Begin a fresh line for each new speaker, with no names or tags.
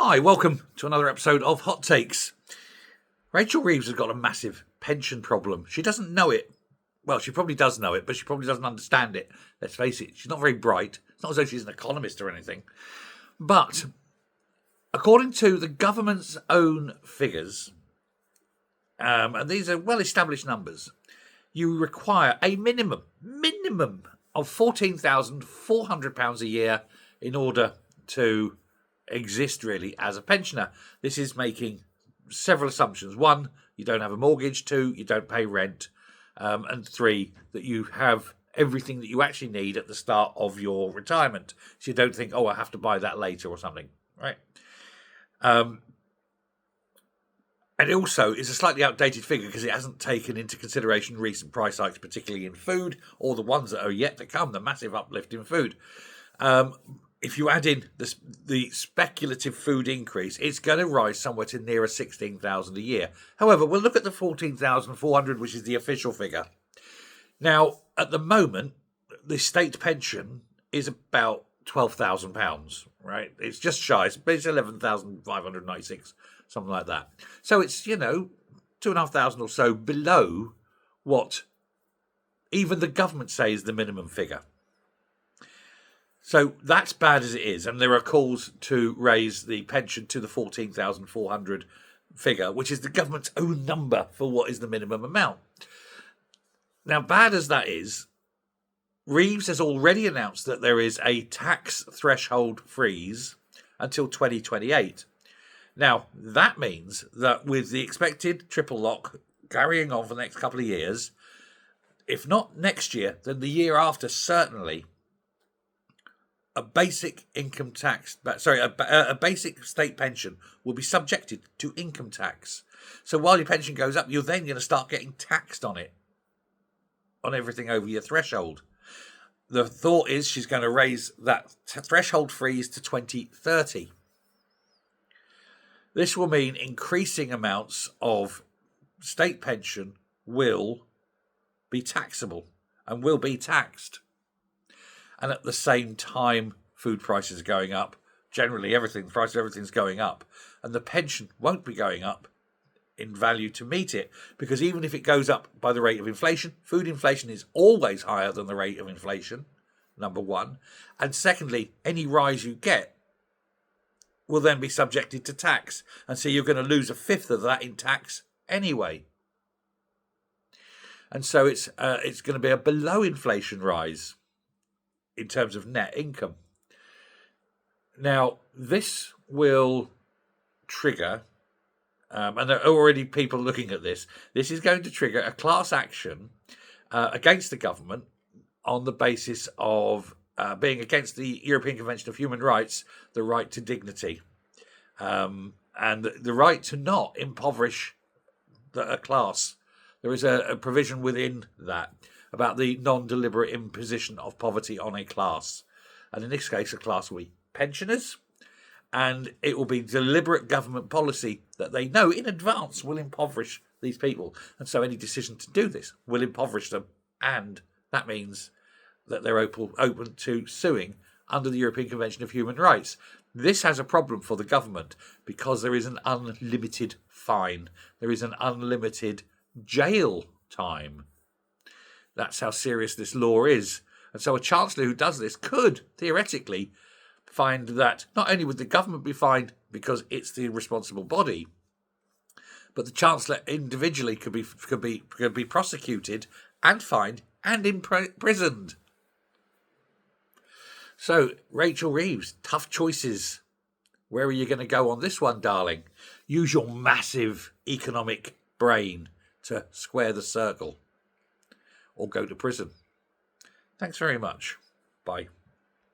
Hi, welcome to another episode of Hot Takes. Rachel Reeves has got a massive pension problem. She doesn't know it. Well, she probably does know it, but she probably doesn't understand it. Let's face it, she's not very bright. It's not as though she's an economist or anything. But according to the government's own figures, and these are well-established numbers, you require a minimum of £14,400 a year in order to exist really as a pensioner. This is making several assumptions. One, you don't have a mortgage. Two, you don't pay rent. And three, that you have everything that you actually need at the start of your retirement. So you don't think, I have to buy that later or something, right? And it also is a slightly outdated figure because it hasn't taken into consideration recent price hikes, particularly in food, or the ones that are yet to come, the massive uplift in food. If you add in the speculative food increase, it's going to rise somewhere to nearer 16,000 a year. However, we'll look at the 14,400, which is the official figure. Now, at the moment, the state pension is about £12,000, right? It's just shy. It's 11,596, something like that. So it's, 2,500 or so below what even the government say is the minimum figure. So that's bad as it is, and there are calls to raise the pension to the 14,400 figure, which is the government's own number for what is the minimum amount. Now, bad as that is, Reeves has already announced that there is a tax threshold freeze until 2028. Now, that means that with the expected triple lock carrying on for the next couple of years, if not next year, then the year after certainly, a basic state pension will be subjected to income tax. So while your pension goes up, you're then going to start getting taxed on it, on everything over your threshold. The thought is she's going to raise that threshold freeze to 2030. This will mean increasing amounts of state pension will be taxable and will be taxed. And at the same time, food prices are going up. Generally, the price of everything's going up. And the pension won't be going up in value to meet it. Because even if it goes up by the rate of inflation, food inflation is always higher than the rate of inflation, number one. And secondly, any rise you get will then be subjected to tax. And so you're going to lose a fifth of that in tax anyway. And so it's going to be a below inflation rise in terms of net income. Now, this will trigger, and there are already people looking at this, this is going to trigger a class action against the government on the basis of being against the European Convention of Human Rights, the right to dignity, and the right to not impoverish a class. There is a provision within that about the non-deliberate imposition of poverty on a class. And in this case, a class will be pensioners, and it will be deliberate government policy that they know in advance will impoverish these people. And so any decision to do this will impoverish them, and that means that they're open to suing under the European Convention of Human Rights. This has a problem for the government because there is an unlimited fine. There is an unlimited jail time. That's how serious this law is. And so a chancellor who does this could, theoretically, find that not only would the government be fined because it's the responsible body, but the chancellor individually could be prosecuted and fined and imprisoned. So, Rachel Reeves, tough choices. Where are you going to go on this one, darling? Use your massive economic brain to square the circle. Or go to prison. Thanks very much. Bye.